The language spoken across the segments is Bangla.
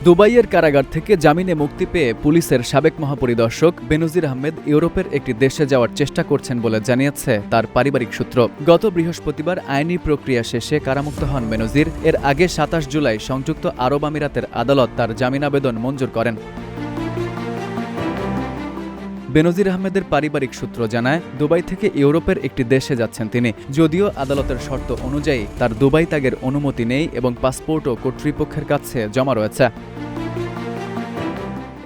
দুবাইয়ের কারাগার থেকে জামিনে মুক্তি পেয়ে পুলিশের সাবেক মহাপরিদর্শক বেনজির আহমেদ ইউরোপের একটি দেশে যাওয়ার চেষ্টা করছেন বলে জানিয়েছে তার পারিবারিক সূত্র। গত বৃহস্পতিবার আইনি প্রক্রিয়া শেষে কারামুক্ত হন বেনজির। এর আগে ২৭ জুলাই সংযুক্ত আরব আমিরাতের আদালত তার জামিন আবেদন মঞ্জুর করেন। বেনজির আহমেদের পারিবারিক সূত্র জানায়, দুবাই থেকে ইউরোপের একটি দেশে যাচ্ছেন তিনি। যদিও আদালতের শর্ত অনুযায়ী তার দুবাই ত্যাগের অনুমতি নেই এবং পাসপোর্টও কর্তৃপক্ষের কাছে জমা রয়েছে।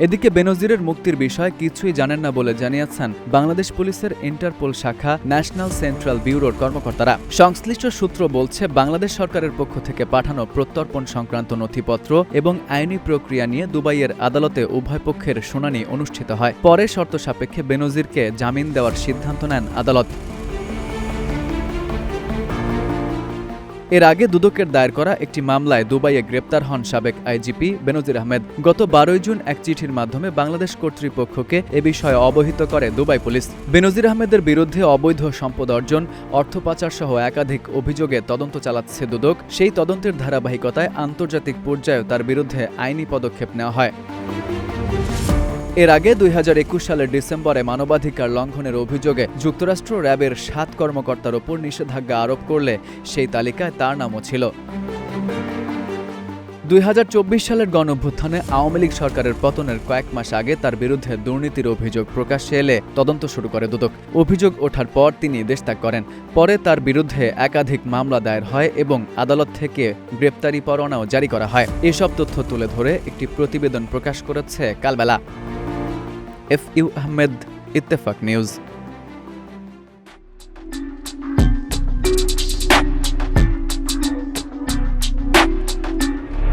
এদিকে বেনজিরের মুক্তির বিষয়ে কিছুই জানেন না বলে জানিয়েছেন বাংলাদেশ পুলিশের ইন্টারপোল শাখা ন্যাশনাল সেন্ট্রাল ব্যুরোর কর্মকর্তারা। সংশ্লিষ্ট সূত্র বলছে, বাংলাদেশ সরকারের পক্ষ থেকে পাঠানো প্রত্যর্পণ সংক্রান্ত নথিপত্র এবং আইনি প্রক্রিয়া নিয়ে দুবাইয়ের আদালতে উভয় পক্ষের শুনানি অনুষ্ঠিত হয়। পরে শর্ত সাপেক্ষে বেনজিরকে জামিন দেওয়ার সিদ্ধান্ত নেন আদালত। এর আগে দুদকের দায়ের করা একটি মামলায় দুবাইয়ে গ্রেপ্তার হন সাবেক আইজিপি বেনজির আহমেদ। গত ১২ জুন এক চিঠির মাধ্যমে বাংলাদেশ কর্তৃপক্ষকে এ বিষয়ে অবহিত করে দুবাই পুলিশ। বেনজির আহমেদের বিরুদ্ধে অবৈধ সম্পদ অর্জন, অর্থ পাচার সহ একাধিক অভিযোগে তদন্ত চালাচ্ছে দুদক। সেই তদন্তের ধারাবাহিকতায় আন্তর্জাতিক পর্যায়েও তার বিরুদ্ধে আইনি পদক্ষেপ নেওয়া হয়। এর আগে ২০২১ সালের ডিসেম্বরে মানবাধিকার লঙ্ঘনের অভিযোগে যুক্তরাষ্ট্র র্যাবের ৭ কর্মকর্তার ওপর নিষেধাজ্ঞা আরোপ করলে সেই তালিকায় তার নামও ছিল। ২০২৪ সালের গণঅভ্যুত্থানে আওয়ামী লীগ সরকারের পতনের কয়েক মাস আগে তার বিরুদ্ধে দুর্নীতির অভিযোগ প্রকাশ্যে এলে তদন্ত শুরু করে দুদক। অভিযোগ ওঠার পর তিনি দেশত্যাগ করেন। পরে তার বিরুদ্ধে একাধিক মামলা দায়ের হয় এবং আদালত থেকে গ্রেপ্তারি পরোয়ানাও জারি করা হয়। এসব তথ্য তুলে ধরে একটি প্রতিবেদন প্রকাশ করেছে Kalbela. F U Ahmed, Ittefaq news.